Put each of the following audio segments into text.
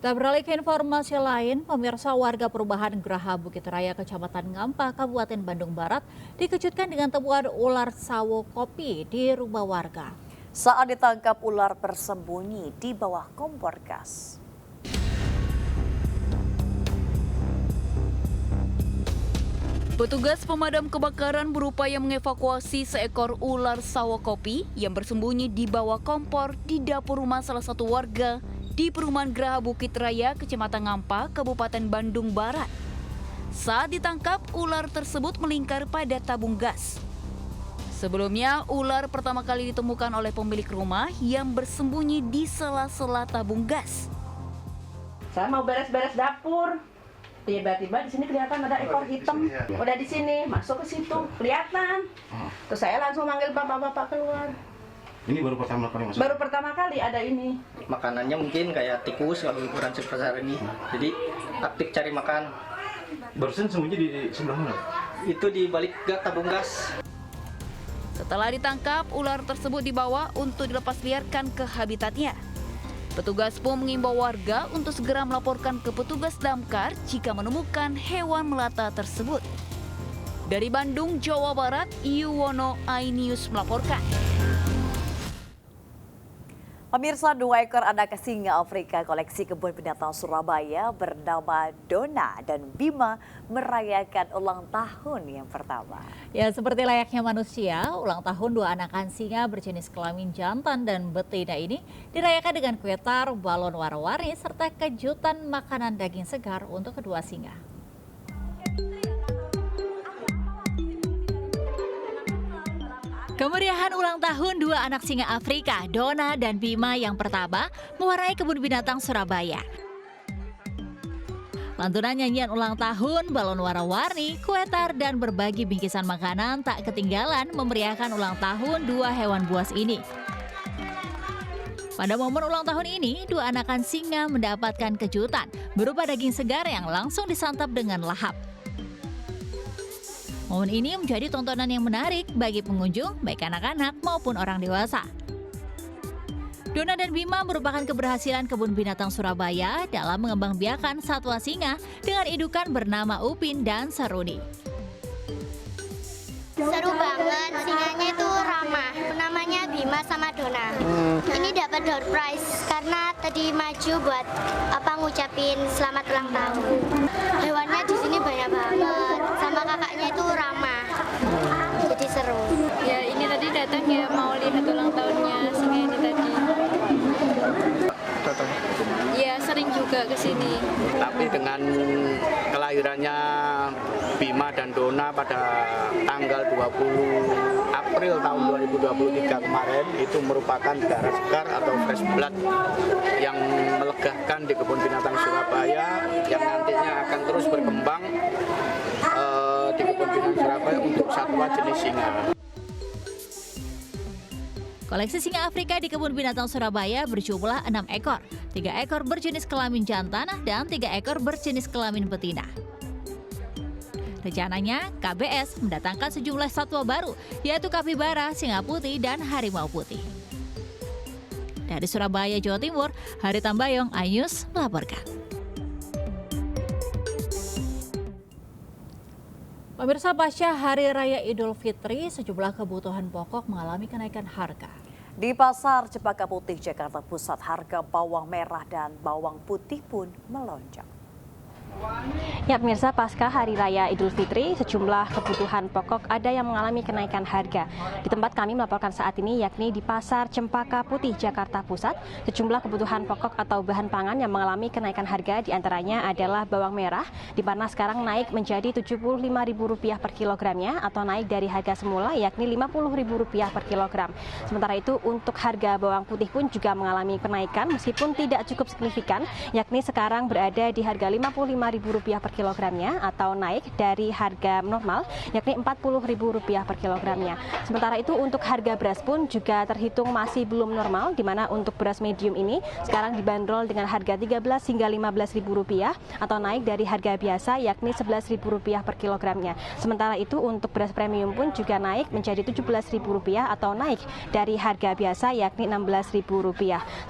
Kita beralih ke informasi lain, pemirsa warga perubahan Geraha Bukit Raya, Kecamatan Ngampa, Kabupaten Bandung Barat dikejutkan dengan temuan ular sawo kopi di rumah warga. Saat ditangkap, ular bersembunyi di bawah kompor gas. Petugas pemadam kebakaran berupaya mengevakuasi seekor ular sawo kopi yang bersembunyi di bawah kompor di dapur rumah salah satu warga di perumahan Geraha Bukit Raya, Kecamatan Ngampa, Kabupaten Bandung Barat. Saat ditangkap, ular tersebut melingkar pada tabung gas. Sebelumnya, ular pertama kali ditemukan oleh pemilik rumah yang bersembunyi di sela-sela tabung gas. Saya mau beres-beres dapur. Tiba-tiba di sini kelihatan ada ekor hitam. Udah di sini, masuk ke situ, kelihatan. Terus saya langsung manggil bapak-bapak keluar. Ini baru pertama kali masuk? Baru pertama kali ada ini. Makanannya mungkin kayak tikus kalau ukuran sebesar ini. Jadi aktif cari makan. Barusan sembunyi di sebelah mana? Itu di balik tabung gas. Setelah ditangkap, ular tersebut dibawa untuk dilepas liarkan ke habitatnya. Petugas pun mengimbau warga untuk segera melaporkan ke petugas damkar jika menemukan hewan melata tersebut. Dari Bandung, Jawa Barat, Yuwono, iNews melaporkan. Pemirsa, 2 ekor anak singa Afrika koleksi Kebun Binatang Surabaya bernama Dona dan Bima merayakan ulang tahun yang pertama. Ya, seperti layaknya manusia, ulang tahun 2 anakan singa berjenis kelamin jantan dan betina ini dirayakan dengan kue tar, balon warna-warni, serta kejutan makanan daging segar untuk kedua singa. Kemeriahan ulang tahun 2 anak singa Afrika, Dona dan Bima yang pertama, mewarnai Kebun Binatang Surabaya. Lantunan nyanyian ulang tahun, balon warna-warni, kue tar, dan berbagi bingkisan makanan tak ketinggalan memeriahkan ulang tahun 2 hewan buas ini. Pada momen ulang tahun ini, 2 anakan singa mendapatkan kejutan berupa daging segar yang langsung disantap dengan lahap. Momen ini menjadi tontonan yang menarik bagi pengunjung, baik anak-anak maupun orang dewasa. Dona dan Bima merupakan keberhasilan Kebun Binatang Surabaya dalam mengembangbiakan satwa singa dengan indukan bernama Upin dan Saruni. Seru banget, singanya itu ramah. Namanya Bima sama Dona. Ini dapat door prize karena tadi maju buat ngucapin selamat ulang tahun. Hewannya di sini banyak banget. Sama kakaknya itu ramah. Jadi seru. Ya, ini tadi datang ya mau lihat ulang tahunnya singa ini tadi. Ya, sering juga ke sini. Tapi dengan kelahirannya Bima dan Dona pada tanggal 20 April tahun 2023 kemarin, itu merupakan darah segar atau fresh blood yang melegakan di Kebun Binatang Surabaya yang nantinya akan terus berkembang di Kebun Binatang Surabaya untuk satwa jenis singa. Koleksi singa Afrika di Kebun Binatang Surabaya berjumlah 6 ekor, 3 ekor berjenis kelamin jantan dan 3 ekor berjenis kelamin betina. Rencananya, KBS mendatangkan sejumlah satwa baru, yaitu kapibara, singa putih, dan harimau putih. Dari Surabaya, Jawa Timur, Hari Tambayong, iNews melaporkan. Pemirsa, pasca Hari Raya Idul Fitri, sejumlah kebutuhan pokok mengalami kenaikan harga. Di Pasar Cempaka Putih, Jakarta Pusat, harga bawang merah dan bawang putih pun melonjak. Ya pemirsa, pasca Hari Raya Idul Fitri, sejumlah kebutuhan pokok ada yang mengalami kenaikan harga. Di tempat kami melaporkan saat ini, yakni di Pasar Cempaka Putih, Jakarta Pusat, sejumlah kebutuhan pokok atau bahan pangan yang mengalami kenaikan harga, diantaranya adalah bawang merah, di mana sekarang naik menjadi Rp75.000 per kilogramnya, atau naik dari harga semula yakni Rp50.000 per kilogram. Sementara itu untuk harga bawang putih pun juga mengalami kenaikan meskipun tidak cukup signifikan, yakni sekarang berada di harga Rp55.000 Rp35.000 per kilogramnya atau naik dari harga normal yakni Rp40.000 per kilogramnya. Sementara itu untuk harga beras pun juga terhitung masih belum normal, di mana untuk beras medium ini sekarang dibanderol dengan harga Rp13 hingga Rp15.000 atau naik dari harga biasa yakni Rp11.000 per kilogramnya. Sementara itu untuk beras premium pun juga naik menjadi Rp17.000 atau naik dari harga biasa yakni Rp16.000.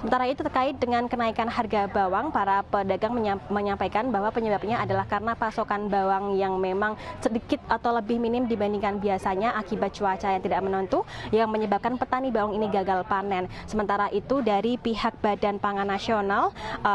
Sementara itu terkait dengan kenaikan harga bawang, para pedagang menyampaikan bahwa penyebabnya adalah karena pasokan bawang yang memang sedikit atau lebih minim dibandingkan biasanya akibat cuaca yang tidak menentu yang menyebabkan petani bawang ini gagal panen. Sementara itu dari pihak Badan Pangan Nasional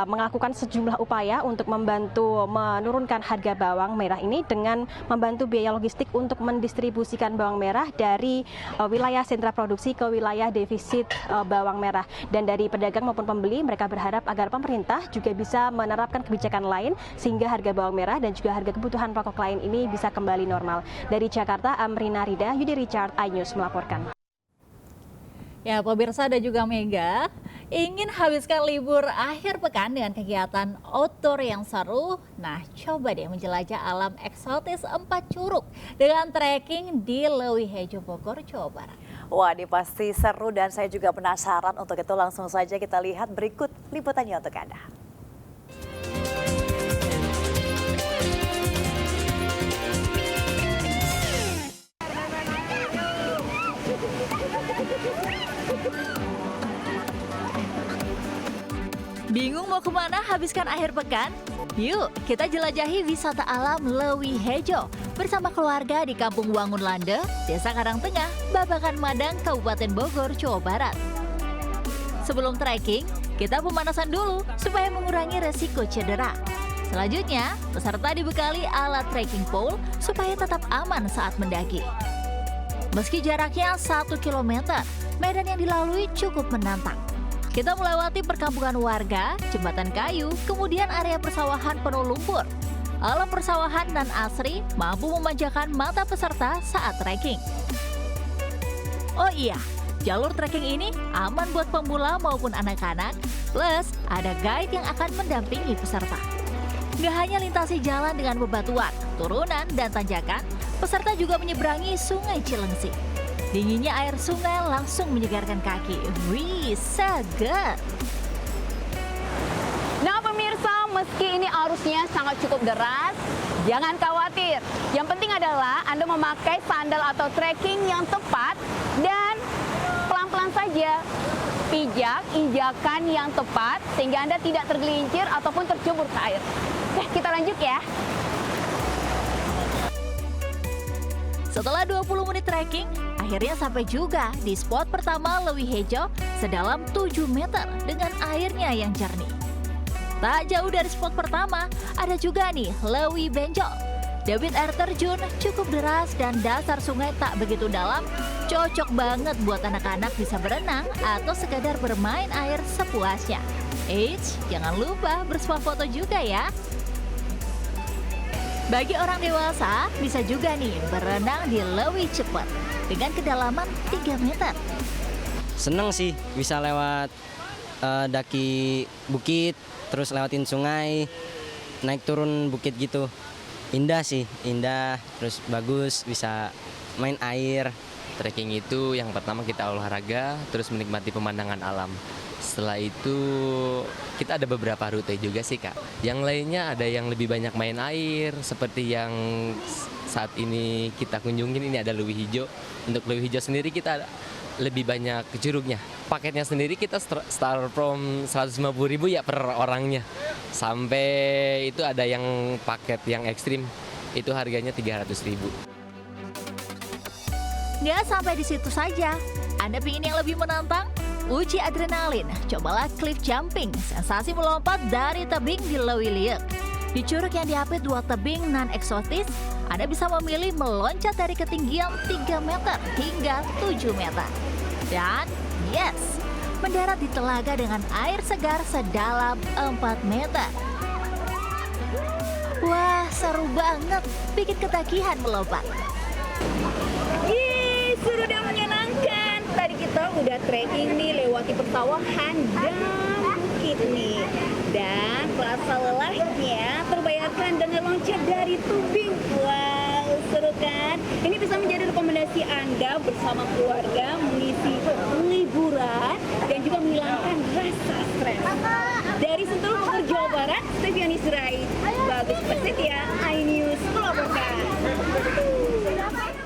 melakukan sejumlah upaya untuk membantu menurunkan harga bawang merah ini dengan membantu biaya logistik untuk mendistribusikan bawang merah dari wilayah sentra produksi ke wilayah defisit bawang merah. Dan dari pedagang maupun pembeli, mereka berharap agar pemerintah juga bisa menerapkan kebijakan lain sehingga harga bawang merah dan juga harga kebutuhan pokok lain ini bisa kembali normal. Dari Jakarta, Amrina Rida, Yudi Richard, iNews melaporkan. Ya, pemirsa dan juga Mega, ingin habiskan libur akhir pekan dengan kegiatan outdoor yang seru? Nah, coba deh menjelajah alam eksotis Empat Curug dengan trekking di Leuwi Hejo, Bogor, Jawa Barat. Wah, ini pasti seru dan saya juga penasaran. Untuk itu langsung saja kita lihat berikut liputannya untuk Anda. Bingung mau kemana habiskan akhir pekan? Yuk, kita jelajahi wisata alam Leuwi Hejo bersama keluarga di Kampung Wangun Lande, Desa Karangtengah, Babakan Madang, Kabupaten Bogor, Jawa Barat. Sebelum trekking, kita pemanasan dulu supaya mengurangi resiko cedera. Selanjutnya, peserta dibekali alat trekking pole supaya tetap aman saat mendaki. Meski jaraknya 1 km, medan yang dilalui cukup menantang. Kita melewati perkampungan warga, jembatan kayu, kemudian area persawahan penuh lumpur. Alam persawahan nan asri mampu memanjakan mata peserta saat trekking. Oh iya, jalur trekking ini aman buat pemula maupun anak-anak, plus ada guide yang akan mendampingi peserta. Nggak hanya lintasi jalan dengan bebatuan, turunan, dan tanjakan, peserta juga menyeberangi Sungai Cilengsi. Dinginnya air sungai langsung menyegarkan kaki. Wih, segar! Nah pemirsa, meski ini arusnya sangat cukup deras, jangan khawatir. Yang penting adalah Anda memakai sandal atau trekking yang tepat dan pelan-pelan saja. Pijak injakan yang tepat sehingga Anda tidak tergelincir ataupun tercebur ke air. Oke, kita lanjut ya. Setelah 20 menit trekking, akhirnya sampai juga di spot pertama Leuwi Hejo sedalam 7 meter dengan airnya yang jernih. Tak jauh dari spot pertama, ada juga nih Leuwi Benjol. Debit air terjun cukup deras dan dasar sungai tak begitu dalam, cocok banget buat anak-anak bisa berenang atau sekadar bermain air sepuasnya. Eits, jangan lupa bersuah foto juga ya. Bagi orang dewasa, bisa juga nih berenang di Leuwi Cepet dengan kedalaman 3 meter. Seneng sih bisa lewat daki bukit, terus lewatin sungai, naik turun bukit gitu. Indah sih, indah, terus bagus, bisa main air. Trekking itu yang pertama kita olahraga, terus menikmati pemandangan alam. Setelah itu kita ada beberapa rute juga sih Kak. Yang lainnya ada yang lebih banyak main air, seperti yang saat ini kita kunjungin, ini ada Leuwi Hejo. Untuk Leuwi Hejo sendiri kita lebih banyak curugnya. Paketnya sendiri kita start from 150.000 ya per orangnya. Sampai itu ada yang paket yang ekstrim, itu harganya 300.000. Nggak sampai di situ saja. Anda ingin yang lebih menantang? Uji adrenalin, cobalah cliff jumping, sensasi melompat dari tebing di Leuwi Liek. Di curug yang diapit 2 tebing non eksotis, Anda bisa memilih meloncat dari ketinggian 3 meter hingga 7 meter. Dan yes, mendarat di telaga dengan air segar sedalam 4 meter. Wah, seru banget, bikin ketagihan melompat. Yeay, seru dan menyenangkan. Tadi kita udah trekking nih, lewati persawahan dan bukit. bukit nih. Dan rasa lelahnya terbayarkan dengan loncat dari tubing. Wow, seru kan? Ini bisa menjadi rekomendasi Anda bersama keluarga mengisi liburan dan juga menghilangkan rasa stres. Dari Sentul Bogor, Jawa Barat, Steviani Sirait, Bagus Prasetya,